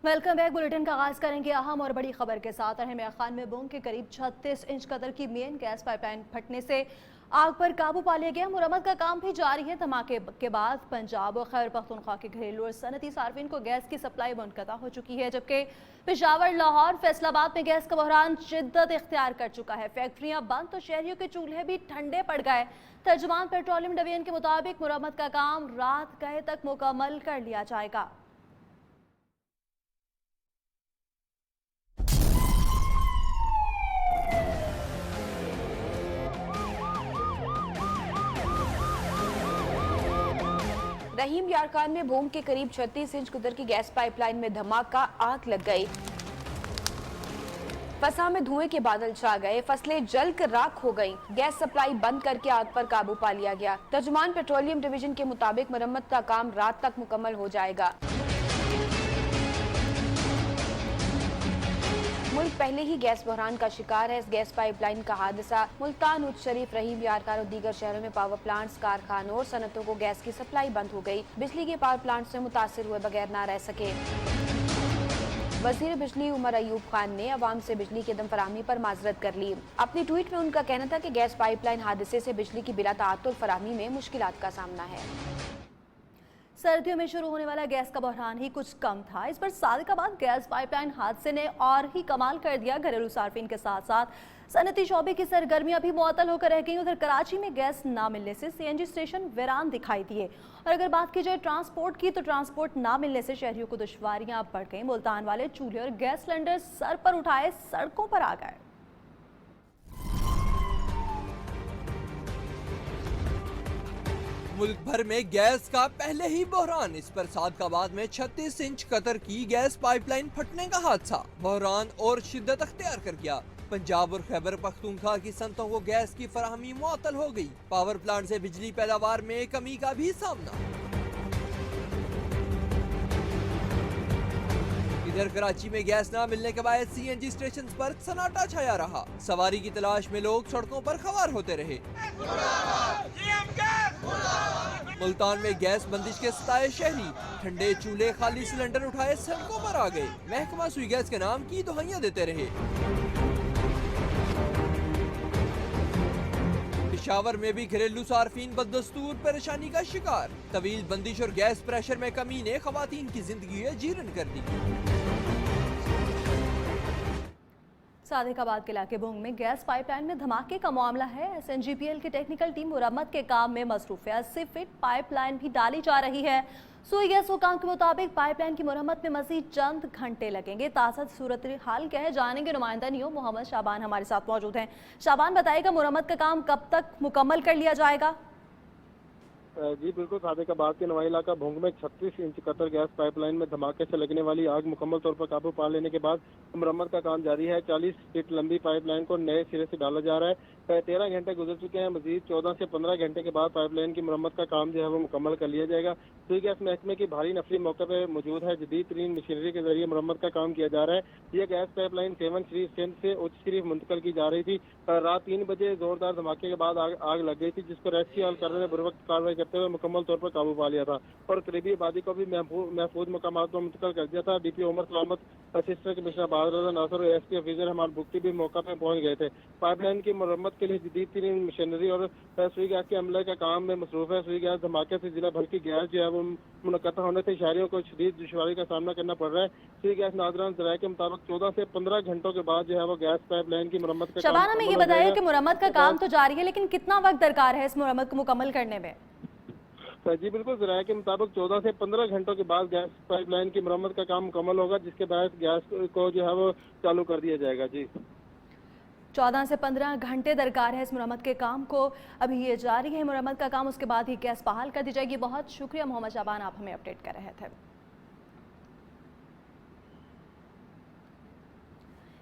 Welcome back. Bulletin का आगाज करेंगे अहम और बड़ी खबर के साथ। रहमिया खान में बोंग के करीब 36 इंच कदर की मेन गैस पाइपलाइन फटने से आग पर काबू पा लिया गया। मुरम्मत का काम भी जारी है। धमाके के बाद पंजाब और खैबर पख्तूनख्वा के घरेलू और सनती सार्फिन को गैस की सप्लाई मुनक़ता हो चुकी है, जबकि पेशावर, लाहौर, फैसलाबाद में गैस का बहरान शिद्दत इख्तियार कर चुका है। फैक्ट्रियां बंद तो शहरियों के चूल्हे भी ठंडे पड़ गए। तर्जुमान पेट्रोलियम डिवीजन के मुताबिक मुरम्मत का काम रात गए तक मुकम्मल कर लिया जाएगा। रहीम यार खान में भूम के करीब 36 इंच कदर की गैस पाइपलाइन में धमाका, आग लग गई। फसा में धुएं के बादल छा गए, फसलें जलकर राख हो गईं। गैस सप्लाई बंद करके आग पर काबू पा लिया गया। तर्जुमान पेट्रोलियम डिवीजन के मुताबिक मरम्मत का काम रात तक मुकम्मल हो जाएगा। मुल्क पहले ही गैस बहरान का शिकार है। इस गैस पाइपलाइन का हादसा मुल्तान, उच्च शरीफ, रहीम यार खान और दीगर शहरों में पावर प्लांट्स, कारखानों और सनतों को गैस की सप्लाई बंद हो गई। बिजली के पावर प्लांट से मुतासिर हुए बगैर न रह सके। वजीर बिजली उमर अयूब खान ने अवाम से बिजली की दम फराहमी पर माजरत कर ली। अपनी ट्वीट में उनका कहना था कि गैस पाइपलाइन हादसे से बिजली की बिला ताअत्तुल फराहमी में मुश्किलात का सामना है। सर्दियों में शुरू होने वाला गैस का बहरान ही कुछ कम था। इस पर सादिकाबाद गैस पाइपलाइन हादसे ने और ही कमाल कर दिया। घरेलू सार्फिन के साथ साथ सनती शोबे की सरगर्मियां भी मुअत्तल होकर रह गई। उधर कराची में गैस ना मिलने से सीएनजी स्टेशन वीरान दिखाई दिए। और अगर बात की जाए ट्रांसपोर्ट की, तो ट्रांसपोर्ट ना मिलने से शहरियों को दुश्वारियां बढ़ गई। मुल्तान वाले चूल्हे और गैस सिलेंडर सर पर उठाए सड़कों पर आ गए। मुल्क भर में गैस का पहले ही बहरान। इस पर सादकाबाद में 36 इंच कतर की गैस पाइपलाइन फटने का हादसा बहरान और शिद्दत अख्तियार कर गया। पंजाब और खैबर पख्तूनख्वा की सनतों को गैस की फराहमी मुअत्तल हो गई। पावर प्लांट से बिजली पैदावार में कमी का भी सामना। इधर कराची में गैस न मिलने के बाद सीएनजी स्टेशन पर सन्नाटा छाया रहा। सवारी की तलाश में लोग सड़कों पर खवार होते रहे। मुल्तान में गैस बंदिश के सताए शहरी ठंडे चूल्हे, खाली सिलेंडर उठाए सड़कों पर आ गए। महकमा सुई गैस के नाम की दुहाइयां देते रहे। पेशावर में भी घरेलू सार्फिन बददस्तूर परेशानी का शिकार। तवील बंदिश और गैस प्रेशर में कमी ने खवातीन की जिंदगी जीर्ण कर दी। सादिकाबाद के इलाके बोंग में गैस पाइपलाइन में धमाके का मामला है। एसएनजीपीएल की टेक्निकल टीम मुरम्मत के काम में मसरूफ है। 80 फीट पाइपलाइन भी डाली जा रही है। सुई गैस हुकाम के मुताबिक पाइपलाइन की मुरम्मत में मजीद चंद घंटे लगेंगे। ताज़ा सूरत हाल क्या है जानेंगे। नुमाइंदा नियो मोहम्मद शाबान हमारे साथ मौजूद हैं। शाबान, बताइएगा मुरम्मत का काम कब तक मुकम्मल कर लिया जाएगा? जी बिल्कुल, सादिकाबाद के नवाई इलाका भोंग में 36 इंच कतर गैस पाइपलाइन में धमाके से लगने वाली आग मुकम्मल तौर पर काबू पा लेने के बाद मरम्मत का काम जारी है। 40 फीट लंबी पाइपलाइन को नए सिरे से डाला जा रहा है। 13 घंटे गुजर चुके हैं। मजीद 14 से 15 घंटे के बाद पाइपलाइन की मरम्मत का काम जो है वो मुकम्मल कर लिया जाएगा। सुई गैस महकमे की भारी नफरी मौके पर मौजूद है। जदीद तरीन मशीनरी के जरिए मरम्मत का काम किया जा रहा है। यह गैस पाइपलाइन 7 शरीफ सिंध से उच्च शरीफ मुंतकिल की जा रही थी। रात 3 बजे जोरदार धमाके के बाद आग लग गई थी, जिसको रेस्क्यू ऑल ने बुरवक्त कार्रवाई करते हुए मुकम्मल तौर पर काबू पा लिया था और करीबी आबादी को भी महफूज मकामात पर मुंतकिल कर दिया था। डीपी उमर सलामत, असिस्टेंट कमिश्नर बहादुर नासर और एसपी ऑफिसर हमारे भुगती भी मौका पर पहुंच गए थे। पाइपलाइन की मरम्मत के लिए जदीद तरीन मशीनरी और सुई गैस के अमले का काम में मसरूफ है। सुई गैस धमाके से जिला भर की गैस जो है वो मुनक़ता होने से शहरियों को शदीद दुश्वारी का सामना करना पड़ रहा है। सुई गैस नाज़रान ज़राए के मुताबिक 14 से 15 घंटों के बाद जो है वो गैस पाइपलाइन की मरम्मत का शबाना, हमें ये बताइए कि मुरम्मत का काम तो जारी है, लेकिन कितना वक्त दरकार है इस मुरम्मत को मुकम्मल करने में? जी बिल्कुल, ज़राए के मुताबिक 14 से 15 घंटों के बाद गैस पाइपलाइन की मरम्मत का काम मुकम्मल होगा, जिसके बाद गैस को जो है वो चालू कर दिया जाएगा। जी 14 से 15 घंटे दरकार है इस मुरम्मत के काम को। अभी ये जारी है मुरम्मत का काम, उसके बाद ही गैस बहाल कर दी जाएगी। बहुत शुक्रिया मोहम्मद शाबान, आप हमें अपडेट कर रहे थे।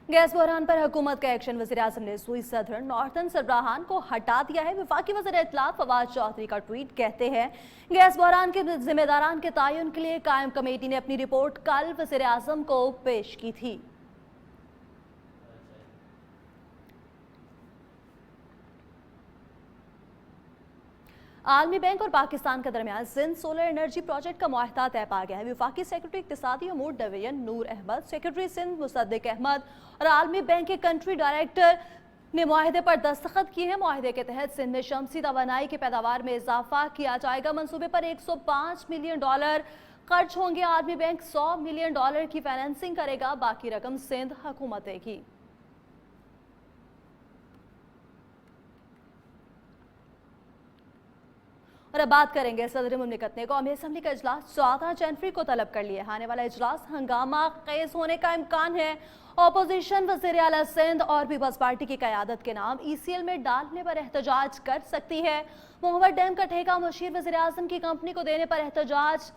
गैस बहरान पर हुकूमत का एक्शन। वज़ीर-ए-आज़म ने सुई सदर नॉर्थन सरबराहान को हटा दिया है। वफाकी वज़ीर इत्तलात फवाद चौधरी का ट्वीट कहते हैं, गैस बहरान के जिम्मेदारान के तयन के लिए कायम कमेटी ने अपनी रिपोर्ट कल वज़ीर-ए-आज़म को पेश की थी। आलमी बैंक और पाकिस्तान के दरमियान जिंद सोलर एनर्जी प्रोजेक्ट का मुआहदा तय पा गया है। वफाकी सेक्रेटरी इक्तिसादी अमूर डिवीजन नूर अहमद, सेक्रेटरी सिंध मुसद्दिक अहमद और आलमी बैंक के कंट्री डायरेक्टर ने मुआहदे पर दस्तखत किए हैं। मुआहदे के तहत सिंध में शमसी तवानाई की पैदावार में इजाफा किया जाएगा। मंसूबे पर $105 मिलियन खर्च होंगे। आलमी बैंक $100 मिलियन की फाइनेंसिंग करेगा, बाकी रकम सिंध हुकूमत देगी। और अब बात करेंगे सदर मुमलिकत ने कौमी असम्बली का इजलास 14 जनवरी को तलब कर लिया। आने वाला इजलास हंगामा खेज होने का इम्कान है। अपोजिशन वज़ीर आला सिंध और पीपल्स पार्टी की क़यादत के नाम ECL में डालने पर एहतजाज कर सकती है। मोहम्मद डैम का ठेका मुशीर वज़ीर आज़म की कंपनी को देने पर एहतजाज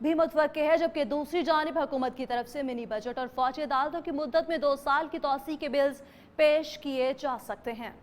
भी मुतवक्के है, जबकि दूसरी जानिब हुकूमत की तरफ से मिनी बजट और फौजी अदालतों की मुद्दत में 2 साल की तौसी के बिल्स पेश किए जा सकते हैं।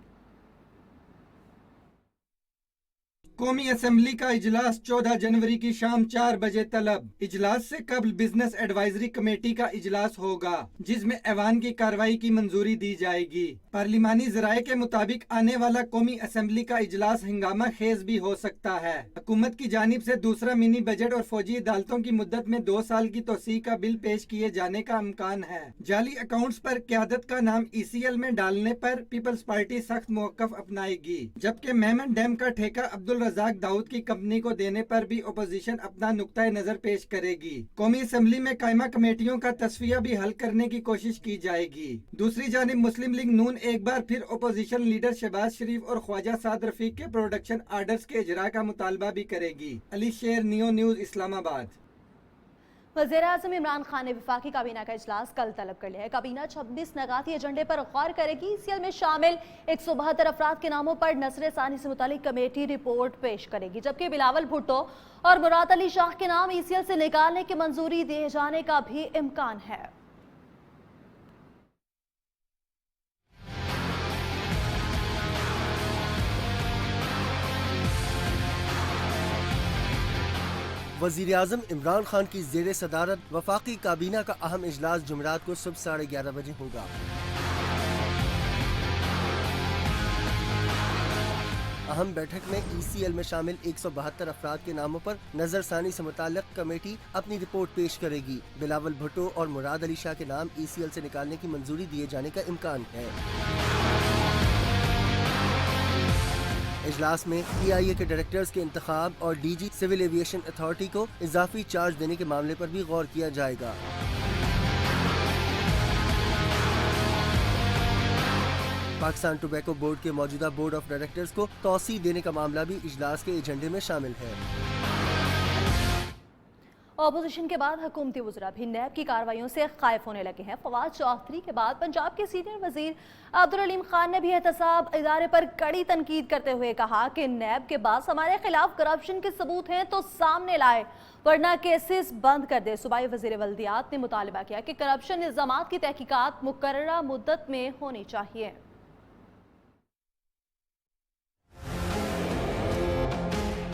कौमी असम्बली का इजलास 14 जनवरी की शाम 4 बजे तलब। इजलास से कबल बिजनेस एडवाइजरी कमेटी का इजलास होगा, जिसमें ऐवान की कार्रवाई की मंजूरी दी जाएगी। पार्लिमानी जराये के मुताबिक आने वाला कौमी असम्बली का इजलास हंगामा खेज भी हो सकता है। हुकूमत की जानिब से दूसरा मिनी बजट और फौजी अदालतों की मुद्दत में 2 साल की तोसी का बिल पेश किए जाने का इम्कान है। जाली अकाउंट्स पर क्यादत का नाम ECL में डालने पर पीपल्स पार्टी सख्त मौकफ अपनाएगी, जबकि मेमन डैम का ठेका अब्दुल रज़ाक दाऊद की कंपनी को देने पर भी अपोजिशन अपना नुक्ता नजर पेश करेगी। कौमी असम्बली में कायमा कमेटियों का तस्फिया भी हल करने की कोशिश की जाएगी। दूसरी जानिब मुस्लिम लीग नून एक बार फिर अपोजिशन लीडर शहबाज शरीफ और ख्वाजा साद रफीक के प्रोडक्शन आर्डर्स के इजरा का मुतालबा भी करेगी। अली शेर, नियो न्यूज, इस्लामाबाद। वज़ीर आज़म इमरान खान ने वफाकी काबीना का इजलास कल तलब कर लिया है। काबीना 26 नगाती एजेंडे पर गौर करेगी। ECL में शामिल 172 अफराद के नामों पर नसर सानी से मुतालिक कमेटी रिपोर्ट पेश करेगी, जबकि बिलावल भुट्टो और मुराद अली शाह के नाम ECL से निकालने की मंजूरी दिए जाने का भी इम्कान है। वज़ीर आज़म इमरान खान की ज़ेर सदारत वफाकी काबीना का अहम इजलास जुमेरात को सुबह 11:30 बजे होगा। अहम बैठक में ECL में शामिल 172 अफराद के नामों पर नजरसानी से मुताल्लिक़ कमेटी अपनी रिपोर्ट पेश करेगी। बिलावल भुट्टो और मुराद अली शाह के नाम ECL से निकालने की मंजूरी दिए जाने का इम्कान है। इजलास में PIA के डायरेक्टर्स के इंतखाब और DG सिविल एविएशन अथॉरिटी को इजाफी चार्ज देने के मामले पर भी गौर किया जाएगा। पाकिस्तान टोबैको बोर्ड के मौजूदा बोर्ड ऑफ डायरेक्टर्स को तौसी देने का मामला भी इजलास के एजेंडे में शामिल है। अपोजिशन के बाद हुकूमती वज़रा भी नैब की कार्रवाइयों से खाइफ होने लगे हैं। फवाद चौधरी के बाद पंजाब के सीनियर वजीर अब्दुल अलीम खान ने भी एहतसाब इदारे पर कड़ी तनकीद करते हुए कहा कि नैब के पास हमारे खिलाफ करप्शन के सबूत हैं तो सामने लाए, वरना केसेस बंद कर दे। सूबाई वजीर वल्दियात ने मुतालबा किया कि करप्शन इल्जामात की तहकीकात मुकर्ररा मुद्दत में होनी चाहिए।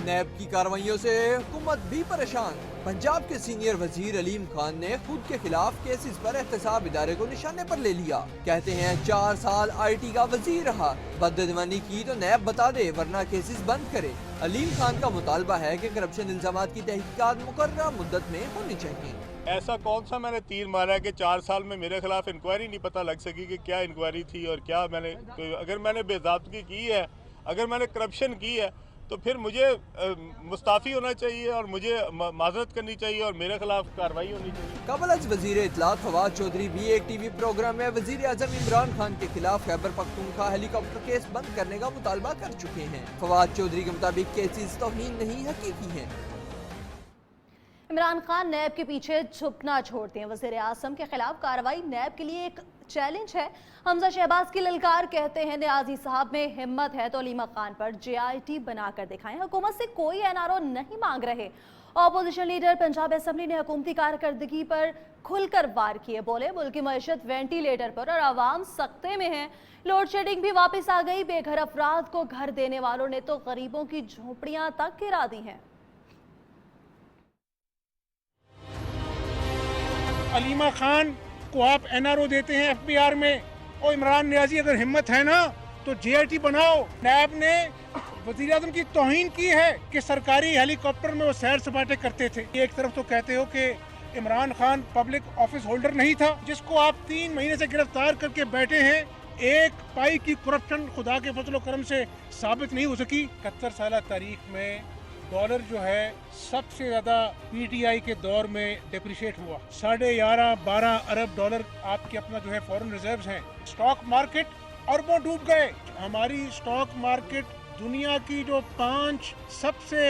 नैब की कार्रवाइयों से हुकूमत भी परेशान। पंजाब के सीनियर वजीर अलीम खान ने खुद के खिलाफ केसेस पर एहतसाब इदारे को निशाने पर ले लिया। कहते हैं 4 साल IT का वजीर रहा, बददीवानी की तो नैब बता दे वरना केसेस बंद करे। अलीम खान का मुतालबा है कि करप्शन इल्जामात की तहकीकात मुकर्ररा मुद्दत में होनी चाहिए। ऐसा कौन सा मैंने तीर मारा है कि 4 साल में मेरे खिलाफ इंक्वायरी नहीं पता लग सकी कि क्या इंक्वायरी थी और क्या मैंने, अगर मैंने बेज़ाब्तगी की है, अगर मैंने करप्शन की है तो फिर मुझे मुस्ताफ़ी होना चाहिए और मुझे माजरत करनी चाहिए और मेरे खिलाफ कार्रवाई होनी चाहिए। कबल अज वजीर इत्तलात फवाद चौधरी भी एक TV प्रोग्राम में वजीर आज़म इमरान खान के खिलाफ खैबर पख्तूनख्वा हेलीकॉप्टर केस बंद करने का मुतालबा कर चुके हैं। फवाद चौधरी के मुताबिक केसेस तौहीन नहीं हकीकी हैं। इमरान खान नैब के पीछे छुपना छोड़ते हैं। वज़ीर आज़म के खिलाफ कार्रवाई नैब के लिए एक चैलेंज है। हमजा शहबाज की ललकार, कहते हैं न्याजी साहब में हिम्मत है तो अलीमा खान पर JIT बनाकर दिखाएं। हुकूमत से कोई NRO नहीं मांग रहे। अपोजिशन लीडर पंजाब असम्बली ने हुकूमती कारकर्दगी पर खुलकर वार किए। बोले मुल्की मईशत वेंटिलेटर पर और आवाम सख्ते में है। लोड शेडिंग भी वापस आ गई। बेघर अफराद को घर देने वालों ने तो गरीबों की झोंपड़ियां तक गिरा दी हैं। अलीमा खान को आप NRO देते हैं FBR में, और इमरान न्याजी अगर हिम्मत है ना तो JRT बनाओ। नैब ने वज़ीर आज़म की तौहीन की है कि सरकारी हेलीकॉप्टर में वो सैर सपाटे करते थे। एक तरफ तो कहते हो कि Imran Khan public office holder नहीं था, जिसको आप 3 महीने से गिरफ्तार करके बैठे हैं। एक पाई की करप्शन खुदा के फजलो करम से साबित नहीं हो सकी। 71 साल तारीख में डॉलर जो है सबसे ज्यादा PTI के दौर में डिप्रिशिएट हुआ। 11.5-12 अरब डॉलर आपके अपना जो है फॉरेन रिजर्व्स हैं। स्टॉक मार्केट अरबों डूब गए। हमारी स्टॉक मार्केट दुनिया की जो 5 सबसे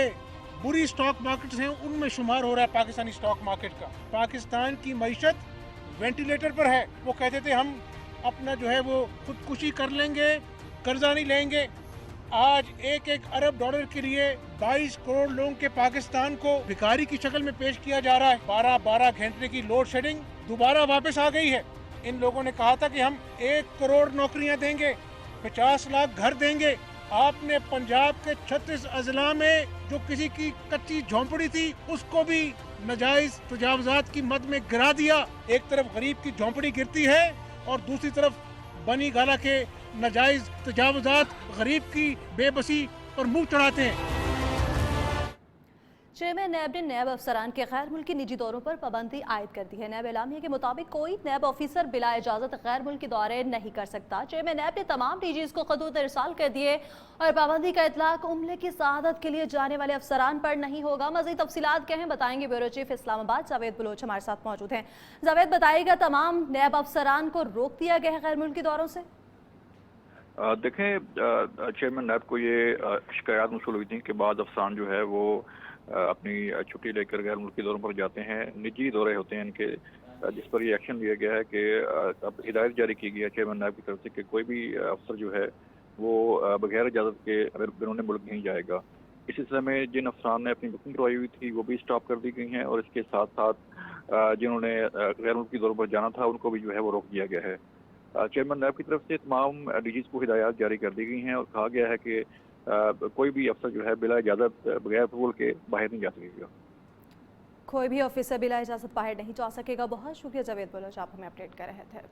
बुरी स्टॉक मार्केट्स हैं उनमें शुमार हो रहा है पाकिस्तानी स्टॉक मार्केट का। पाकिस्तान की मईशत वेंटिलेटर पर है। वो कहते थे हम अपना जो है वो खुदकुशी कर लेंगे, कर्जा नहीं लेंगे। आज 1-1 अरब डॉलर के लिए 22 करोड़ लोगों के पाकिस्तान को भिखारी की शक्ल में पेश किया जा रहा है। 12-12 घंटे की लोड शेडिंग दोबारा वापस आ गई है। इन लोगों ने कहा था कि हम 1 करोड़ नौकरियां देंगे, 50 लाख घर देंगे। आपने पंजाब के 36 अजला में जो किसी की कच्ची झोंपड़ी थी उसको भी नाजायज तजावजात की मद में गिरा दिया। एक तरफ गरीब की झोंपड़ी गिरती है और दूसरी तरफ बनी गाला के नाजायज तजावजात गरीब की बेबसी पर मुंह चढ़ाते हैं। चेयरमैन नैब ने नैब अफसरान के गैर मुल्की निजी दौरों पर पाबंदी आयद कर दी है। नैब एलामिया के मुताबिक कोई नैब ऑफिसर बिला इजाजत गैर मुल्की दौरे नहीं कर सकता। चेयरमैन नैब ने तमाम DGs को खतूत इरसाल कर दिए और पाबंदी का इतलाक उम्रे की सआदत के लिए जाने वाले अफसरान पर नहीं होगा। मज़ीद तफसीलात क्या हैं बताएंगे ब्यूरो चीफ इस्लामाबाद जावेद बलोच हमारे साथ मौजूद हैं। जावेद बताइएगा, तमाम नैब अफसरान को रोक दिया गया है गैर मुल्की दौरों से? देखें, चेयरमैन नैब को ये शिकायत मौसूल हुई थी कि बाद अफसरान जो है वो अपनी छुट्टी लेकर गैर मुल्की दौरों पर जाते हैं। निजी दौरे होते हैं इनके, जिस पर ये एक्शन लिया गया है कि अब हिदायत जारी की गई है चेयरमैन नैब की तरफ से कि कोई भी अफसर जो है वो बगैर इजाज़त के बैरून मुल्क नहीं जाएगा। इस सिलसिले में जिन अफसरान ने अपनी बुकिंग करवाई हुई थी वो भी स्टॉप कर दी गई हैं और इसके साथ साथ जिन्होंने गैर मुल्की दौरों पर जाना था उनको भी जो है वो रोक दिया गया है। चेयरमैन नैब की तरफ से तमाम DGs को हिदायत जारी कर दी गई हैं और कहा गया है कि कोई भी अफसर जो है बिला इजाज़त बगैर अप्रूवल के बाहर नहीं जा सकेगा। कोई भी ऑफिसर बिला इजाज़त बाहर नहीं जा सकेगा। बहुत शुक्रिया जावेद बलोच, आप हमें अपडेट कर रहे थे।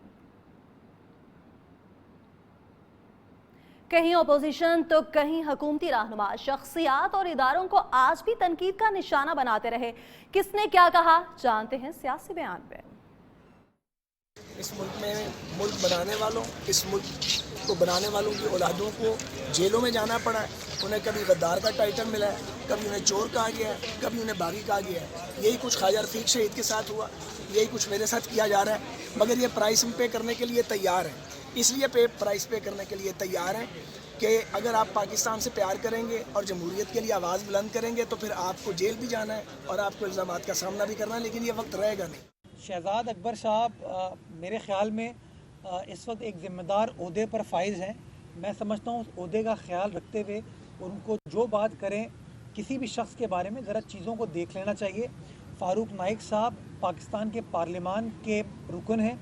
कहीं अपोजिशन तो कहीं हुकूमती रहनुमा शख्सियात और इदारों को आज भी तनकीद का निशाना बनाते रहे। किसने क्या कहा, जानते हैं सियासी बयान पे। इस मुल्क में मुल्क बनाने वालों, इस मुल्क को बनाने वालों की औलादों को जेलों में जाना पड़ा है। उन्हें कभी गद्दार का टाइटल मिला है, कभी उन्हें चोर कहा गया है, कभी उन्हें बागी कहा गया है। यही कुछ ख्वाजा रफीक शहीद के साथ हुआ, यही कुछ मेरे साथ किया जा रहा है। मगर ये प्राइस पे करने के लिए तैयार हैं, इसलिए प्राइस पे करने के लिए तैयार हैं कि अगर आप पाकिस्तान से प्यार करेंगे और जमहूरियत के लिए आवाज़ बुलंद करेंगे तो फिर आपको जेल भी जाना है और आपको इल्ज़ामात का सामना भी करना है, लेकिन ये वक्त रहेगा नहीं। शहजाद अकबर साहब मेरे ख़्याल में इस वक्त एक ज़िम्मेदार ओहदे पर फाइज हैं। मैं समझता हूँ उस ओहदे का ख्याल रखते हुए उनको जो बात करें किसी भी शख्स के बारे में ज़रा चीज़ों को देख लेना चाहिए। फ़ारूक नाइक साहब पाकिस्तान के पार्लियामान के रुकन हैं।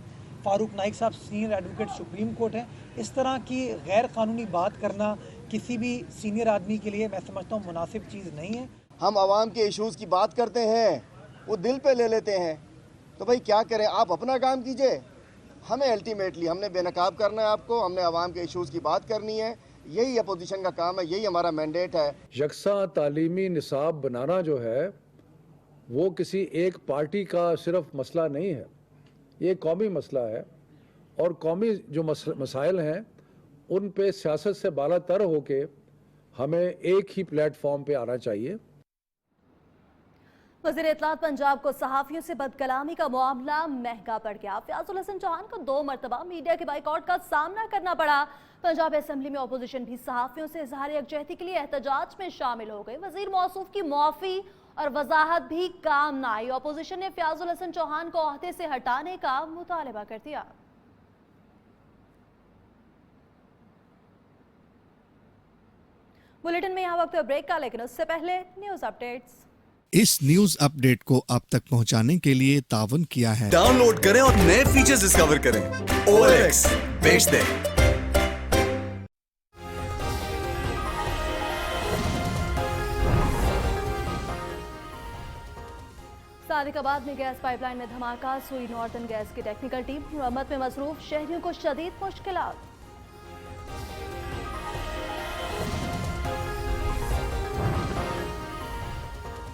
फ़ारूक नाइक साहब सीनियर एडवोकेट सुप्रीम कोर्ट हैं। इस तरह की गैर कानूनी बात करना किसी भी सीनियर आदमी के लिए मैं समझता हूँ मुनासिब चीज़ नहीं है। हम आवाम के इशूज़ की बात करते हैं, वो दिल पे ले लेते हैं, तो भाई क्या करें, आप अपना काम कीजिए। हमें अल्टीमेटली हमने बेनकाब करना है आपको, हमने आवाम के इशूज़ की बात करनी है, यही अपोजिशन का काम है, यही हमारा मैंडेट है। यकसा तालीमी निसाब बनाना जो है वो किसी एक पार्टी का सिर्फ मसला नहीं है, ये कौमी मसला है और कौमी जो मसाइल हैं उन पे सियासत से बालातर होके हमें एक ही प्लेटफॉर्म पे आना चाहिए। वज़ीर इत्तलात पंजाब को सहाफ़ियों से बदकलामी का मामला महंगा पड़ गया। फयाजुल हसन चौहान को 2 मरतबा मीडिया के बाइकआउट का सामना करना पड़ा। पंजाब असेंबली में अपोजिशन भी सहाफ़ियों से इज़हार यकजहती के लिए एहतजाज में शामिल हो गई। वज़ीर मौसूफ की मुआफ़ी और वजाहत भी काम न आई। अपोजिशन ने फयाजुल हसन चौहान को ओहदे से हटाने का मुतालबा कर दिया। बुलेटिन में यहाँ वक्त ब्रेक का, लेकिन उससे पहले न्यूज़ अपडेट्स। इस न्यूज अपडेट को आप तक पहुंचाने के लिए तावन किया है। डाउनलोड करें और नए फीचर्स डिस्कवर करें। OLX बेच दें। सादिकाबाद में गैस पाइपलाइन में धमाका, सुई नॉर्थन गैस की टेक्निकल टीम मरम्मत में मसरूफ, शहरियों को शदीद मुश्किलात।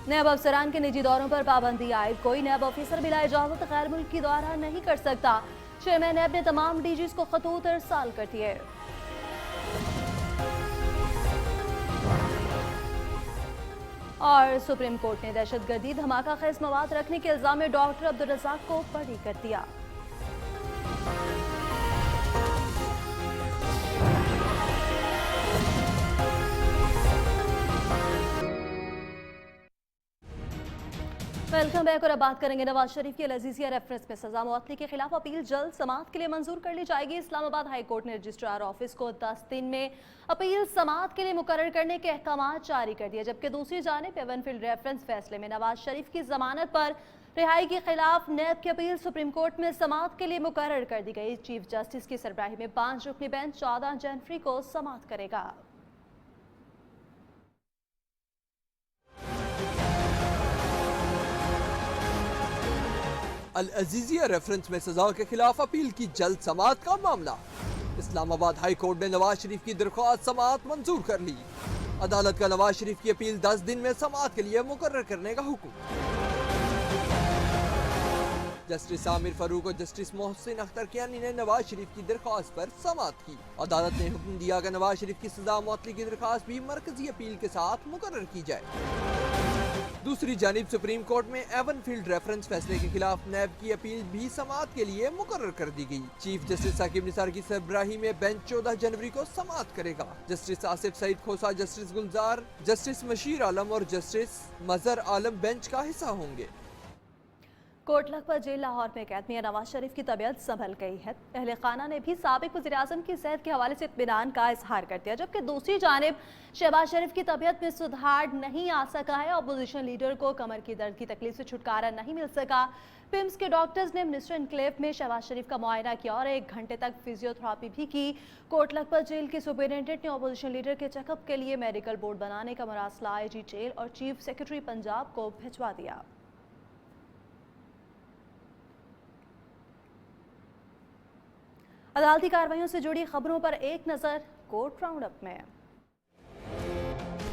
नैब अफसरान के निजी दौरों पर पाबंदी आयद। कोई नैब ऑफिसर बिला इजाजत गैर मुल्की दौरा नहीं कर सकता। चेयरमैन नैब ने तमाम डीजीज को खतूत इरसाल कर दिए। और सुप्रीम कोर्ट ने दहशतगर्दी धमाका खेज मवाद रखने के इल्जाम में डॉक्टर अब्दुल रज़ाक को बरी कर दिया। Welcome back. और अब बात करेंगे नवाज शरीफ की अल-अज़ीज़िया रेफरेंस में सजा मुअत्तली के खिलाफ अपील जल्द समाअत के लिए मंजूर कर ली जाएगी। इस्लामाबाद हाई कोर्ट ने रजिस्ट्रार ऑफिस को 10 दिन में अपील समाअत के लिए मुकर्रर करने के अहकाम जारी कर दिए, जबकि दूसरी जानिब एवनफील्ड रेफरेंस फैसले में नवाज शरीफ की जमानत पर रिहाई के खिलाफ नैब की अपील सुप्रीम कोर्ट में समाअत के लिए मुकर्रर कर दी गई। चीफ जस्टिस की सरबराही में 5 रुकनी बेंच 14 जनवरी को समाअत करेगा। अल-अज़ीज़िया रेफरेंस में सजा के खिलाफ अपील की जल्द समाअत का मामला। इस्लामाबाद हाई कोर्ट ने नवाज शरीफ की दरख्वास्त समाअत मंजूर कर ली। अदालत का नवाज शरीफ की अपील 10 दिन में समाअत के लिए मुकर्रर करने का हुक्म। जस्टिस आमिर फारूक और जस्टिस मोहसिन अख्तर कियानी ने नवाज शरीफ की दरख्वास्त पर समाअत की। अदालत ने हुक्म दिया कि नवाज शरीफ की सजा मुअत्तली की दरख्वास्त भी मरकजी अपील के साथ मुकर्रर की जाए। दूसरी जानिब सुप्रीम कोर्ट में एवनफील्ड रेफरेंस फैसले के खिलाफ नैब की अपील भी समाअत के लिए मुकर्रर कर दी गई। चीफ जस्टिस साकिब निसार की सरबराही में बेंच 14 जनवरी को समाअत करेगा। जस्टिस आसिफ सईद खोसा, जस्टिस गुलजार, जस्टिस मशीर आलम और जस्टिस मजहर आलम बेंच का हिस्सा होंगे। कोट लखपत जेल लाहौर में कैद मियां नवाज शरीफ की तबीयत संभल गई है। अहले खाना ने भी साबिक वज़ीर-ए-आज़म की सेहत के हवाले से इत्मीनान का इजहार कर दिया, जबकि दूसरी जानिब शहबाज शरीफ की तबीयत में सुधार नहीं आ सका है। अपोजिशन लीडर को कमर की दर्द की तकलीफ से छुटकारा नहीं मिल सका। पिम्स के डॉक्टर्स ने मिनिस्टर एनक्लेव में शहबाज शरीफ का मुआयना किया और 1 घंटे तक फिजियोथेरापी भी की। कोट लखपत जेल के सुपरिटेंडेंट ने अपोजिशन लीडर के चेकअप के लिए मेडिकल बोर्ड बनाने का मरासला आईजी जेल और चीफ सेक्रेटरी पंजाब को भिजवा दिया। अदालती कार्रवाइयों से जुड़ी खबरों पर एक नजर कोर्ट राउंड अप में।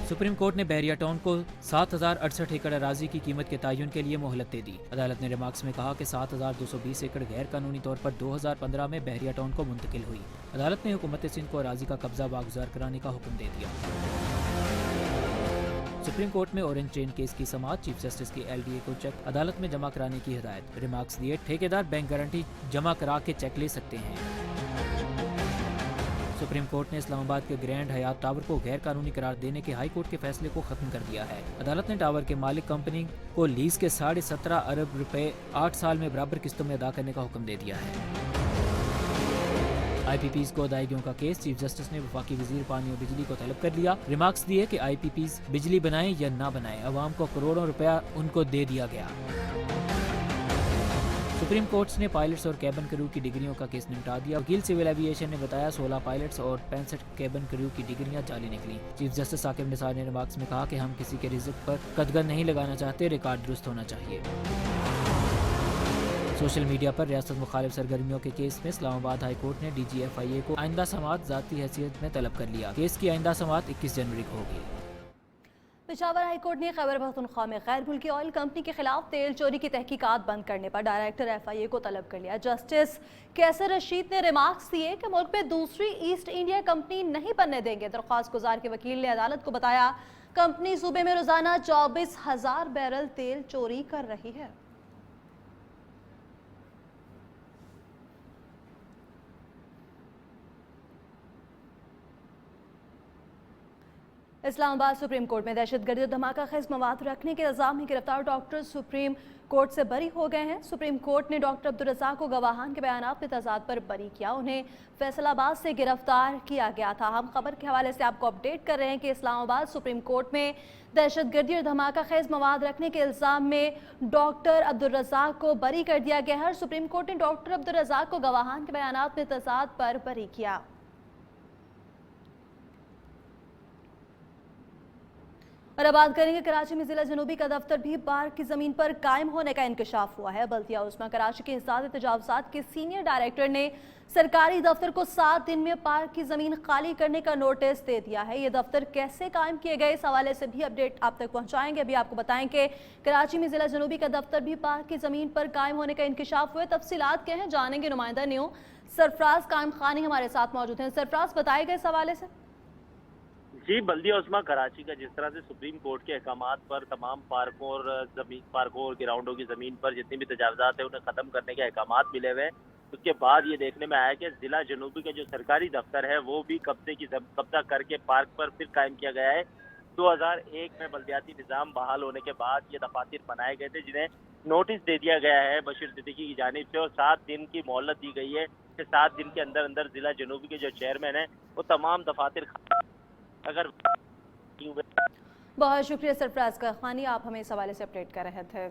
सुप्रीम कोर्ट ने बहरिया टाउन को 7068 एकड़ अराजी की कीमत के तयन के लिए मोहलत दे दी। अदालत ने रिमार्क्स में कहा कि 7220 एकड़ गैर कानूनी तौर पर 2015 में बहरिया टाउन को मुंतकिल हुई। अदालत ने हुकूमत सिंध को अराजी का कब्जा बागुजार कराने का हुक्म दे दिया। सुप्रीम कोर्ट में ऑरेंज ट्रेन केस की समाअत, चीफ जस्टिस की LDA को चेक अदालत में जमा कराने की हिदायत। रिमार्क्स दिए, ठेकेदार बैंक गारंटी जमा करा के चेक ले सकते हैं। सुप्रीम कोर्ट ने इस्लामाबाद के ग्रैंड हयात टावर को गैर कानूनी करार देने के हाई कोर्ट के फैसले को खत्म कर दिया है। अदालत ने टावर के मालिक कंपनी को लीज के 17.5 अरब रुपए 8 साल में बराबर किस्तों में अदा करने का हुक्म दे दिया है। IPPs को अदायगियों का केस, चीफ जस्टिस ने वफाकी वजीर पानी और बिजली को तलब कर लिया। रिमार्क्स दिए कि IPPs बिजली बनाएं या ना बनाएं, अवाम को करोड़ों रुपया उनको दे दिया गया। सुप्रीम कोर्ट ने पायलट्स और कैबिन क्रू की डिग्रियों का केस निपटा दिया। वकील सिविल एविएशन ने बताया 16 पायलट्स और 65 कैबिन क्रू की डिग्रियां जाली निकली। चीफ जस्टिस साकिब निसार ने रिमार्क्स में कहा कि हम किसी के रिज़्क पर कदगन नहीं लगाना चाहते, रिकॉर्ड दुरुस्त होना चाहिए। सोशल मीडिया पर रियासत मुखालिफ सरगर्मियों के केस में इस्लामाबाद हाई कोर्ट ने DG FIA को आइंदा समाअत ज़ाती हैसियत में तलब कर लिया। केस की आइंदा समाअत 21 जनवरी को होगी। पेशावर हाई कोर्ट ने खैबर पख्तूनख्वा में गैर मुल्की ऑयल कंपनी के खिलाफ तेल चोरी की तहकीकात बंद करने पर डायरेक्टर FIA को तलब कर लिया। जस्टिस कैसर रशीद ने रिमार्क्स दिए कि मुल्क में दूसरी ईस्ट इंडिया कंपनी नहीं बनने देंगे। दरख्वास्त गुजार के वकील ने अदालत को बताया कंपनी सूबे में रोजाना 24,000 बैरल तेल चोरी कर रही है। इस्लामाबाद सुप्रीम कोर्ट में दहशतगर्दी और धमाका खेज मवाद रखने के इल्जाम में गिरफ्तार डॉक्टर सुप्रीम कोर्ट से बरी हो गए हैं। सुप्रीम कोर्ट ने डॉक्टर अब्दुल रज़ाक को गवाहान के बयानात में तजाद पर बरी किया। उन्हें फैसलाबाद से गिरफ्तार किया गया था। हम खबर के हवाले से आपको अपडेट कर रहे हैं कि इस्लामाबाद सुप्रीम कोर्ट में दहशतगर्दी और धमाका खेज मवाद रखने के इल्जाम में डॉक्टर अब्दुल रज़ाक को बरी कर दिया गया है। सुप्रीम कोर्ट ने डॉक्टर अब्दुल रज़ाक को गवाहान के बयानात में तजाद पर बरी किया। और अब बात करेंगे कराची में जिला जनूबी का दफ्तर भी पार्क की जमीन पर कायम होने का इंकशाफ हुआ है। बल्दिया उस्मा कराची के हिसाब तजावुज़ात के सीनियर डायरेक्टर ने सरकारी दफ्तर को 7 दिन में पार्क की जमीन खाली करने का नोटिस दे दिया है। ये दफ्तर कैसे कायम किए गए, इस हवाले से भी अपडेट आप तक पहुंचाएंगे। अभी आपको बताएं कि कराची में जिला जनूबी का दफ्तर भी पार्क की जमीन पर कायम होने का इंकशाफ हुआ। तफसीलात क्या हैं जानेंगे। नुमाइंदा न्यू सरफराज कायम खानी हमारे साथ मौजूद हैं। सरफराज बताएगा इस हवाले से। जी, बल्दिया उस्मा कराची का जिस तरह से सुप्रीम कोर्ट के अहकामात पर तमाम पार्कों और ग्राउंडों की ज़मीन पर जितनी भी तजावुज़ात है उन्हें ख़त्म करने के अहकामात मिले हुए हैं, उसके बाद ये देखने में आया कि जिला जनूबी का जो सरकारी दफ्तर है वो भी कब्जा करके पार्क पर फिर कायम किया गया है। 2001 में बल्दियाती निज़ाम बहाल होने के बाद ये दफातर बनाए गए थे जिन्हें नोटिस दे दिया गया है बशीर सिद्दीकी की जानिब से, और 7 दिन की मोहलत दी गई है कि 7 दिन के अंदर अंदर जिला जनूबी के जो चेयरमैन है वो तमाम दफातर अगर। बहुत शुक्रिया सरफराज का खानी, आप हमें इस हवाले से अपडेट कर रहे थे।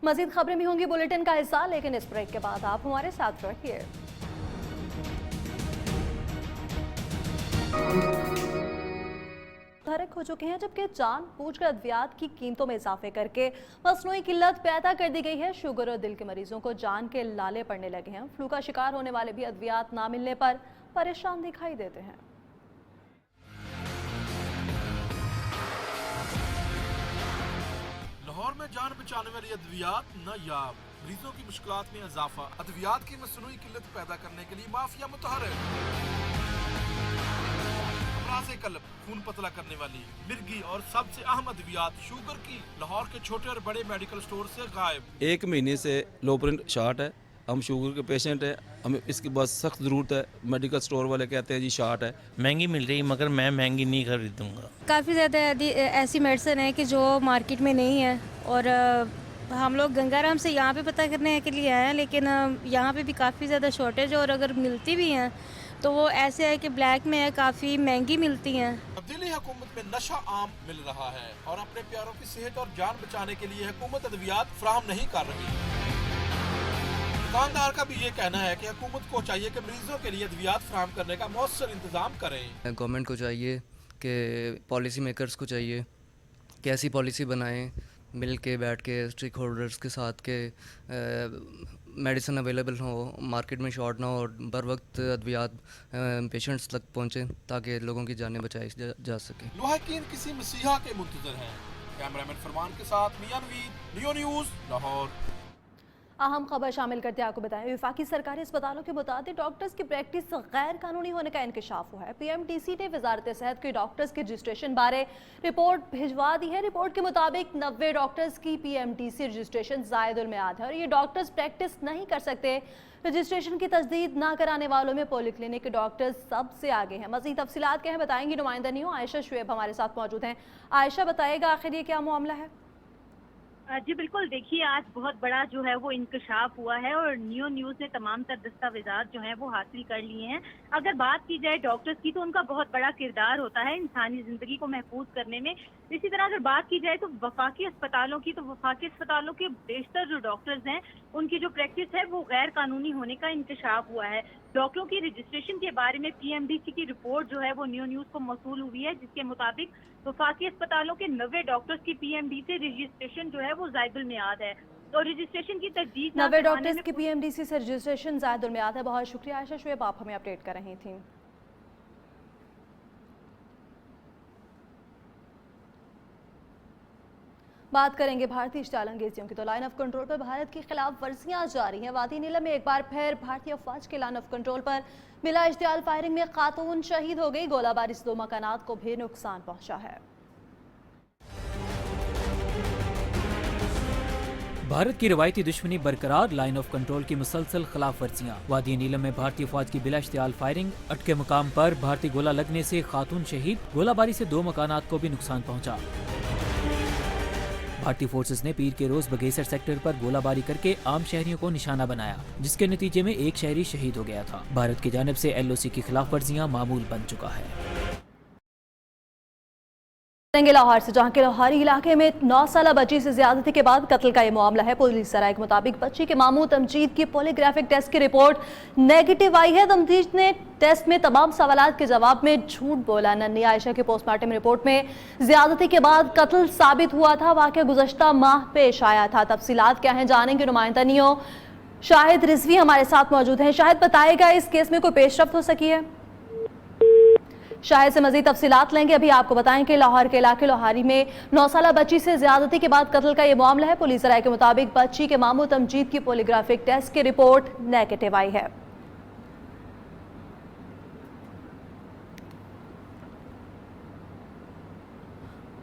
मजीद खबरें भी होंगी बुलेटिन का हिस्सा, लेकिन इस ब्रेक के बाद आप हमारे साथ रहिए। मुतहर्रिक हो चुके हैं, जबकि जानबूझकर अद्वियात की कीमतों में इजाफे करके मसनूई किल्लत पैदा कर दी गई है। शुगर और दिल के मरीजों को जान के लाले पड़ने लगे हैं। फ्लू का शिकार होने वाले भी अद्वियात ना मिलने पर परेशान दिखाई देते हैं। लाहौर में जान बचाने वाली अद्वियात नायाब, मरीजों की मुश्किलात में इजाफा। अद्वियात की मसनूई किल्लत पैदा करने के लिए माफिया मुतहर्रिक। अमराज़े कल्ब, खून पतला करने वाली मिर्गी और सबसे अहम अद्वियात शुगर की लाहौर के छोटे और बड़े मेडिकल स्टोर से गायब। 1 महीने से लो प्रिंट शार्ट है, हम शुगर के पेशेंट हैं, हमें इसकी बहुत सख्त ज़रूरत है। मेडिकल स्टोर वाले कहते हैं जी शार्ट है, महंगी मिल रही मगर मैं महंगी नहीं खरीदूंगा। काफ़ी ज़्यादा ऐसी मेडिसिन है कि जो मार्केट में नहीं है, और हम लोग गंगाराम से यहाँ पे पता करने के लिए आए हैं, लेकिन यहाँ पे भी काफ़ी ज़्यादा शॉर्टेज है, और अगर मिलती भी हैं तो वो ऐसे है कि ब्लैक में है, काफ़ी महंगी मिलती हैं। अब दिल्ली हुकूमत में नशा आम मिल रहा है और अपने प्यारों की सेहत और जान बचाने के लिए हुकूमत अद्वियात फराहम नहीं कर रही। दुकानदार का भी ये कहना है कि हुकूमत को चाहिए कि मरीजों के लिए अद्वियात फराहम करने का मौसर इंतजाम करें। गवर्नमेंट को चाहिए कि पॉलिसी मेकर्स को चाहिए कि ऐसी पॉलिसी बनाएं, मिल के बैठ के स्टेक होल्डर्स के साथ के मेडिसिन अवेलेबल हो, मार्केट में शॉर्ट ना हो, और बर वक्त अद्वियात पेशेंट्स तक पहुँचे ताकि लोगों की जानें बचाई जा सके। लुहाकीन किसी मसीहा के मुंतज़र हैं। कैमरामैन फरमान के साथ मियां नवीद, नियो न्यूज़, लाहौर। अहम खबर शामिल करते हैं आपको बताएं, वफाकी सरकारी अस्पतालों के मुताबिक डॉक्टर्स की प्रैक्टिस गैर कानूनी होने का इंकशाफ हुआ है। PMDC ने वजारत सेहत के डॉक्टर्स के रजिस्ट्रेशन बारे रिपोर्ट भिजवा दी है। रिपोर्ट के मुताबिक 90 डॉक्टर्स की PMDC रजिस्ट्रेशन ज़ायदुल मियाद है और ये डॉक्टर्स प्रैक्टिस नहीं कर सकते। रजिस्ट्रेशन की तजदीद ना कराने वालों में पॉलीक्लिनिक के डॉक्टर्स सबसे आगे हैं। मज़ीद तफसीलात क्या है बताएंगी नुमाइंदा न्यू आयशा शुएब हमारे साथ मौजूद हैं। आयशा बताएगा आखिर ये क्या मामला है? जी बिल्कुल, देखिए आज बहुत बड़ा जो है वो इंकशाफ हुआ है और नियो न्यूज़ ने तमाम तर दस्तावेजात जो हैं वो हासिल कर लिए हैं। अगर बात की जाए डॉक्टर्स की तो उनका बहुत बड़ा किरदार होता है इंसानी ज़िंदगी को महफूज करने में। इसी तरह अगर बात की जाए तो वफाकी अस्पतालों की, तो वफाकी अस्पतालों के बेशतर जो डॉक्टर्स हैं उनकी जो प्रैक्टिस है वो गैर कानूनी होने का इंकशाफ हुआ है। डॉक्टरों की रजिस्ट्रेशन के बारे में PMDC की रिपोर्ट जो है वो नियो न्यूज़ को मौसूल हुई है, जिसके मुताबिक वफाकी अस्पतालों के 90 डॉक्टर्स की PMDC रजिस्ट्रेशन जो है वो ज़ायदुल मियाद है। तो रजिस्ट्रेशन की तजदीद 90 डॉक्टर्स की PMDC से रजिस्ट्रेशन ज़ायदुल मियाद है। बहुत शुक्रिया आयशा शुएब, आप हमें अपडेट कर रही थी। बात करेंगे भारतीय चालंगेजियों की, तो लाइन ऑफ कंट्रोल पर भारत की खिलाफ वर्जियां जारी हैं। वादी नीलम में एक बार फिर भारतीय फौज के लाइन ऑफ कंट्रोल पर मिला इश्तियाल फायरिंग में खातून शहीद हो गई। गोलाबारी से 2 मकानात को भी नुकसान पहुंचा है। भारत की रवायती दुश्मनी बरकरार, लाइन ऑफ कंट्रोल की मुसलसल खिलाफ वर्जियां। वादी नीलम में भारतीय फौज की बिला इश्तियाल फायरिंग, अटके मुकाम पर भारतीय गोला लगने से खातून शहीद। गोलाबारी से 2 मकानात को भी नुकसान पहुंचा। भारतीय फोर्सेस ने पीर के रोज बघेसर सेक्टर पर गोलाबारी करके आम शहरियों को निशाना बनाया, जिसके नतीजे में एक शहरी शहीद हो गया था। भारत की जानिब से LOC की खिलाफ वर्जियां मामूल बन चुका है। लाहौर से, जहां के लाहौरी इलाके में 9 साल बच्ची से ज्यादती के बाद कत्ल का ये मामला है। पुलिस सराय के मुताबिक बच्ची के मामू तमजीद की पॉलीग्राफिक टेस्ट की रिपोर्ट नेगेटिव आई है। तमजीद ने टेस्ट में तमाम सवालात के जवाब में झूठ बोला। नन्ही आयशा की पोस्टमार्टम रिपोर्ट में ज्यादती के बाद कत्ल साबित हुआ था। वाकया गुज़श्ता माह पेश आया था। तफसीलात क्या हैं जानेंगे। नुमाइंदा नियो शाहिद रिजवी हमारे साथ मौजूद हैं। शाहिद, बताएगा इस केस में कोई पेशरफ्त हो सकी है? शायद से मजीद तफसीलात लेंगे। अभी आपको बताएं कि लाहौर के इलाके लोहारी में 9 साल बच्ची से ज्यादती के बाद कत्ल का यह मामला है। पुलिस राय के मुताबिक बच्ची के मामू तमजीद की पॉलीग्राफिक टेस्ट की रिपोर्ट नेगेटिव आई है।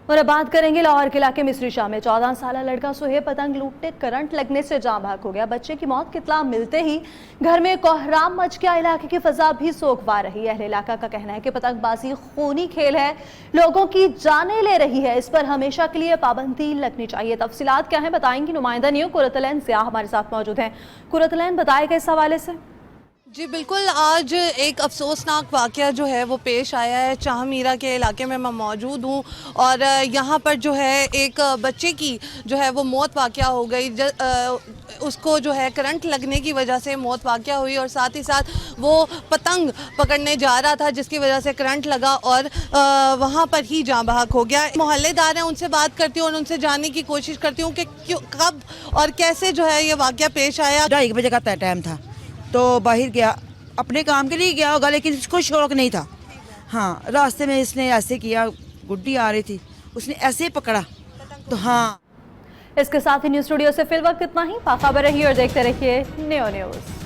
और अब बात करेंगे लाहौर के इलाके मिस्री शाह में 14 साल लड़का सुहेब पतंग लूटने करंट लगने से जाँ बहक हो गया। बच्चे की मौत की इत्तला मिलते ही घर में कोहराम मच गया। इलाके की फजा भी सोगवार रही। अहले इलाका का कहना है कि पतंगबाजी खूनी खेल है, लोगों की जानें ले रही है, इस पर हमेशा के लिए पाबंदी लगनी चाहिए। तफसीलात क्या है बताएंगी नुमाइंदा नियो कुरतलैन ज़िया हमारे साथ मौजूद हैं। कुरतलैन, बताएगा इस हवाले से। जी बिल्कुल, आज एक अफसोसनाक वाक़या जो है वो पेश आया है। चाहमीरा के इलाके में मैं मौजूद हूँ और यहाँ पर जो है एक बच्चे की जो है वो मौत वाक़या हो गई। उसको जो है करंट लगने की वजह से मौत वाक़या हुई और साथ ही साथ वो पतंग पकड़ने जा रहा था जिसकी वजह से करंट लगा और वहाँ पर ही जाँ बहक हो गया। मोहल्लेदार हैं, उनसे बात करती हूँ और उनसे जानने की कोशिश करती हूँ कि क्यों, कब और कैसे जो है ये वाक़या पेश आया। 2:30 बजे का टाइम था तो बाहर गया, अपने काम के लिए गया होगा, लेकिन इसको शौक नहीं था। हाँ, रास्ते में इसने ऐसे किया, गुड्डी आ रही थी, उसने ऐसे पकड़ा तो हाँ। इसके साथ ही न्यूज़ स्टूडियो से फिल वक्त इतना ही। बाखबर रहिए और देखते रहिए न्यू न्यूज़।